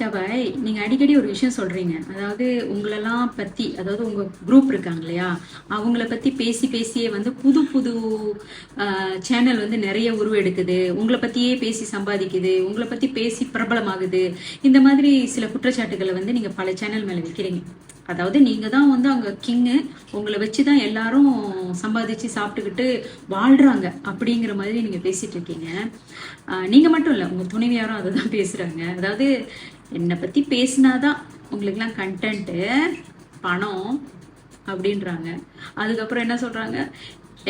Dubai நீங்க அடிக்கடி ஒரு விஷயம் சொல்றீங்க. அதாவது உங்களெல்லாம் பத்தி, அதாவது உங்க குரூப் இருக்காங்க இல்லையா, அவங்கள பத்தி பேசி பேசியே வந்து புது புது சேனல் வந்து நிறைய உருவெடுக்குது, உங்களை பத்தியே பேசி சம்பாதிக்குது, உங்களை பத்தி பேசி பிரபலமாகுது. இந்த மாதிரி சில குற்றச்சாட்டுகளை வந்து நீங்க பல சேனல் மேல வைக்கிறீங்க. அதாவது நீங்க தான் வந்து அங்க கிங்கு, உங்களை வச்சுதான் எல்லாரும் சம்பாதிச்சு சாப்பிட்டுக்கிட்டு வாழ்றாங்க அப்படிங்கிற மாதிரி நீங்க பேசிட்டு இருக்கீங்க. நீங்க மட்டும் இல்ல, உங்க துணைவியாரும் அதை தான் பேசுறாங்க. அதாவது என்னை பத்தி பேசினாதான் உங்களுக்குலாம் கண்டென்ட்டு, பணம் அப்படின்றாங்க. அதுக்கப்புறம் என்ன சொல்றாங்க,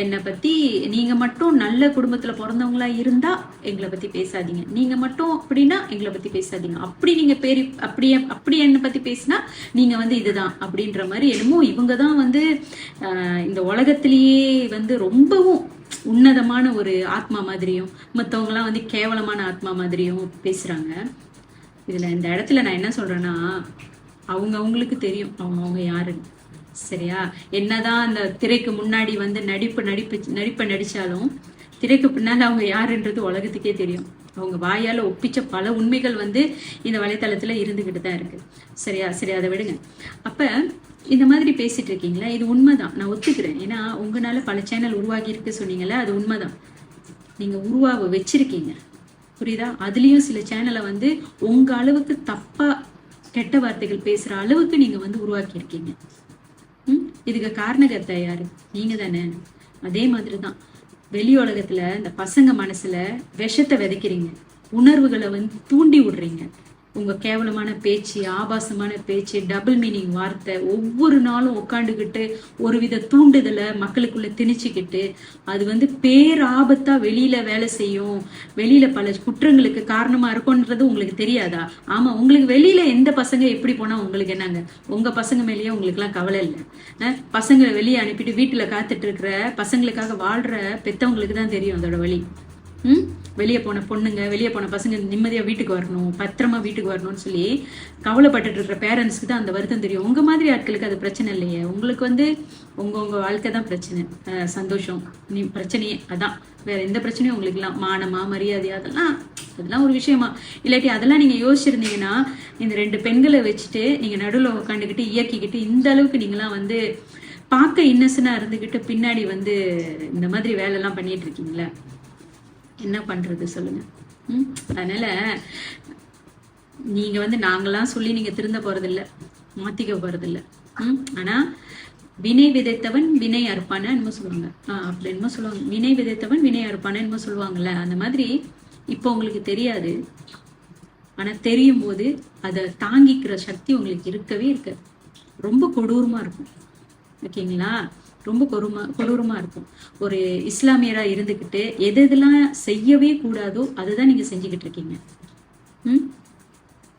என்னை பத்தி நீங்க மட்டும் நல்ல குடும்பத்துல பிறந்தவங்களா இருந்தா எங்களை பத்தி பேசாதீங்க, நீங்க மட்டும் அப்படின்னா எங்களை பத்தி பேசாதீங்க, அப்படி நீங்க பேரி அப்படி என்னை பத்தி பேசினா நீங்க வந்து இதுதான் அப்படின்ற மாதிரி என்னமோ இவங்க தான் வந்து இந்த உலகத்திலேயே வந்து ரொம்பவும் உன்னதமான ஒரு ஆத்மா மாதிரியும் மற்றவங்கலாம் வந்து கேவலமான ஆத்மா மாதிரியும் பேசுறாங்க. இதுல இந்த இடத்துல நான் என்ன சொல்றேன்னா, அவங்களுக்கு தெரியும் அவங்க யாருன்னு. சரியா? என்னதான் அந்த திரைக்கு முன்னாடி வந்து நடிப்பை நடிச்சாலும் திரைக்கு பின்னால அவங்க யாருன்றது உலகத்துக்கே தெரியும். அவங்க வாயால ஒப்பிச்ச பல உண்மைகள் வந்து இந்த வலைத்தளத்துல இருந்துகிட்டு தான் இருக்கு. சரியா? சரி, அதை விடுங்க. அப்ப இந்த மாதிரி பேசிட்டு இருக்கீங்களா, இது உண்மைதான், நான் ஒத்துக்கிறேன். ஏன்னா உங்களால பல சேனல் உருவாகி இருக்கு சொன்னீங்கல்ல, அது உண்மைதான். நீங்க உருவாக வச்சிருக்கீங்க, புரியுதா? அதுலயும் சில சேனலை வந்து உங்க அளவுக்கு தப்பா கெட்ட வார்த்தைகள் பேசுற அளவுக்கு நீங்க வந்து உருவாக்கி இருக்கீங்க. இதுக்கு காரணகர்த்தா யாரு? நீங்க தானே. அதே மாதிரிதான் வெளி உலகத்துல இந்த பசங்க மனசுல விஷத்தை விதைக்கிறீங்க, உணர்வுகளை வந்து தூண்டி விடுறீங்க. உங்க கேவலமான பேச்சு, ஆபாசமான பேச்சு, டபுள் மீனிங் வார்த்தை, ஒவ்வொரு நாளும் உட்காந்துக்கிட்டு ஒருவித தூண்டுதலை மக்களுக்குள்ள திணிச்சுக்கிட்டு அது வந்து பேராபத்தா வெளியில வேலை செய்யும், வெளியில பல குற்றங்களுக்கு காரணமா இருக்கும்ன்றது உங்களுக்கு தெரியாதா? ஆமா, உங்களுக்கு வெளியில எந்த பசங்க எப்படி போனா உங்களுக்கு என்னங்க? உங்க பசங்க மேலேயே உங்களுக்கு எல்லாம் கவலை இல்லை. பசங்களை வெளியே அனுப்பிட்டு வீட்டுல காத்துட்டு இருக்கிற பசங்களுக்காக வாழ்ற பெத்தவங்களுக்கு தான் தெரியும் அதோட வழி. வெளியே போன பொண்ணுங்க, வெளியே போன பசங்க நிம்மதியா வீட்டுக்கு வரணும், பத்திரமா வீட்டுக்கு வரணும்னு சொல்லி கவலைப்பட்டுட்டு இருக்கிற பேரண்ட்ஸ்க்கு தான் அந்த வருத்தம் தெரியும். உங்க மாதிரி ஆட்களுக்கு அது பிரச்சனை இல்லையே. உங்களுக்கு வந்து உங்க வாழ்க்கை தான் பிரச்சனை, சந்தோஷம் நீ பிரச்சனையே அதான். வேற எந்த பிரச்சனையும் உங்களுக்கு எல்லாம் மானமா மரியாதை அதெல்லாம் ஒரு விஷயமா? இல்லாட்டி அதெல்லாம் நீங்க யோசிச்சிருந்தீங்கன்னா இந்த 2 பெண்களை வச்சுட்டு நீங்க நடுவில் உட்காந்துக்கிட்டு இயக்கிக்கிட்டு இந்த அளவுக்கு நீங்களாம் வந்து பார்க்க இன்னசென்ட்டா இருந்துகிட்டு பின்னாடி வந்து இந்த மாதிரி வேலை எல்லாம் பண்ணிட்டு இருக்கீங்களா? என்ன பண்றது சொல்லுங்க. அதனால நீங்க வந்து நாங்கெல்லாம் சொல்லி நீங்க திருந்த போறதில்ல, மாத்திக்க போறதில்ல. ஆனா வினை விதைத்தவன் வினை அறுப்பான என்னமோ சொல்லுவாங்க. அப்படி என்னமோ சொல்லுவாங்க, வினை விதைத்தவன் வினை அறுப்பான என்னமோ சொல்லுவாங்கல்ல, அந்த மாதிரி இப்போ உங்களுக்கு தெரியாது. ஆனா தெரியும் போது அதை தாங்கிக்கிற சக்தி உங்களுக்கு இருக்கவே இருக்காது. ரொம்ப கொடூரமா இருக்கும். ஓகேங்களா? ரொம்ப கொடூரமா இருக்கும். ஒரு இஸ்லாமியரா இருந்துகிட்டு எதெல்லாம் செய்யவே கூடாதோ அதுதான் நீங்க செஞ்சுக்கிட்டு இருக்கீங்க.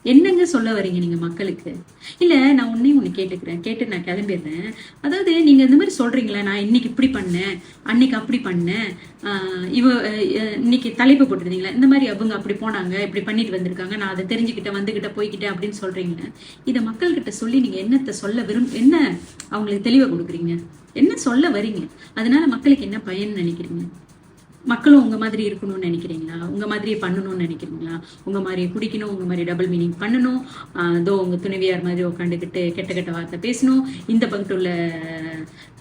என்னங்க சொல்ல வரீங்க நீங்க மக்களுக்கு? இல்ல, நான் ஒன்னு கேட்டு நான் கிளம்பிடுறேன். அதாவது நீங்க இந்த மாதிரி சொல்றீங்களா, நான் இன்னைக்கு இப்படி பண்ணேன், அன்னைக்கு அப்படி பண்ணேன், இன்னைக்கு தலைப்பு போட்டுருந்தீங்களா, இந்த மாதிரி அவங்க அப்படி போனாங்க, இப்படி பண்ணிட்டு வந்திருக்காங்க, நான் அதை தெரிஞ்சுக்கிட்டேன், வந்துகிட்ட போய்கிட்டேன் அப்படின்னு சொல்றீங்க. இதை மக்கள்கிட்ட சொல்லி நீங்க என்னத்தை சொல்ல என்ன அவங்களுக்கு தெளிவை கொடுக்குறீங்க? என்ன சொல்ல வரீங்க? அதனால மக்களுக்கு என்ன பயன் நினைக்கிறீங்க? மக்களும் உங்க மாதிரி இருக்கணும்னு நினைக்கிறீங்களா? உங்க மாதிரியே பண்ணணும்னு நினைக்கிறீங்களா? உங்க மாதிரி குடிக்கணும், உங்க மாதிரி டபுள் மீனிங் பண்ணணும், உங்க துணைவியார் மாதிரி உட்காந்துக்கிட்டு கெட்ட கெட்ட வார்த்தை பேசணும், இந்த பக்கத்து உள்ள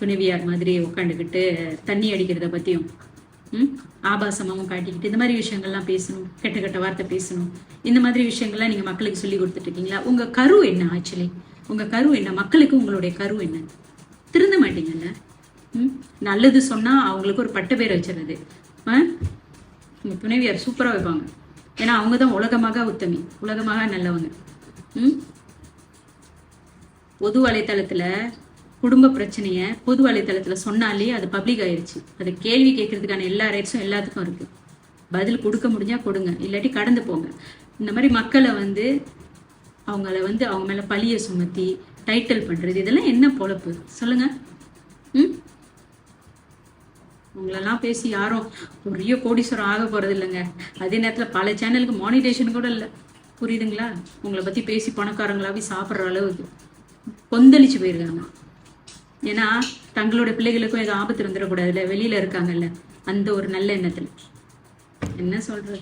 துணைவியார் மாதிரி உட்காந்துக்கிட்டு தண்ணி அடிக்கிறத பத்தியும் ஆபாசமாவும் காட்டிக்கிட்டு இந்த மாதிரி விஷயங்கள்லாம் பேசணும், கெட்ட கெட்ட வார்த்தை பேசணும், இந்த மாதிரி விஷயங்கள்லாம் நீங்க மக்களுக்கு சொல்லி கொடுத்துட்டு இருக்கீங்களா? உங்க கரு என்ன? ஆக்சுவலி உங்க கரு என்ன? மக்களுக்கு உங்களுடைய கரு என்ன? திருந்த மாட்டீங்கல்ல. நல்லது சொன்னா அவங்களுக்கு ஒரு பட்ட பேர் வச்சிருது. உங்க துணைவியார் சூப்பரா வைப்பாங்க, ஏன்னா அவங்கதான் உலகமாக உத்தமி, உலகமாக நல்லவங்க. பொது வலைத்தளத்துல குடும்ப பிரச்சனைய பொது வலைத்தளத்துல சொன்னாலே அது பப்ளிக் ஆயிருச்சு. அது கேள்வி கேட்கறதுக்கான எல்லா ரைட்ஸும் எல்லாத்துக்கும் இருக்கு. பதில் கொடுக்க முடிஞ்சா கொடுங்க, இல்லாட்டி கடந்து போங்க. இந்த மாதிரி மக்களை வந்து அவங்கள வந்து அவங்க மேல பழிய சுமத்தி டைட்டில் பண்றது, இதெல்லாம் என்ன பொழப்பு சொல்லுங்க? உங்களெல்லாம் பேசி யாரும் பெரிய கோடீஸ்வரம் ஆக போறது இல்லைங்க. அதே நேரத்துல பல சேனலுக்கு மானிட்டேஷன் கூட இல்லை, புரியுதுங்களா? உங்களை பத்தி பேசி பணக்காரங்களாவே சாப்பிட்ற அளவுக்கு கொந்தளிச்சு போயிருக்காங்க. ஏன்னா தங்களோட பிள்ளைகளுக்கும் ஏதோ ஆபத்து வந்துடக்கூடாதுல்ல, வெளியில இருக்காங்கல்ல, அந்த ஒரு நல்ல எண்ணத்துல. என்ன சொல்றது?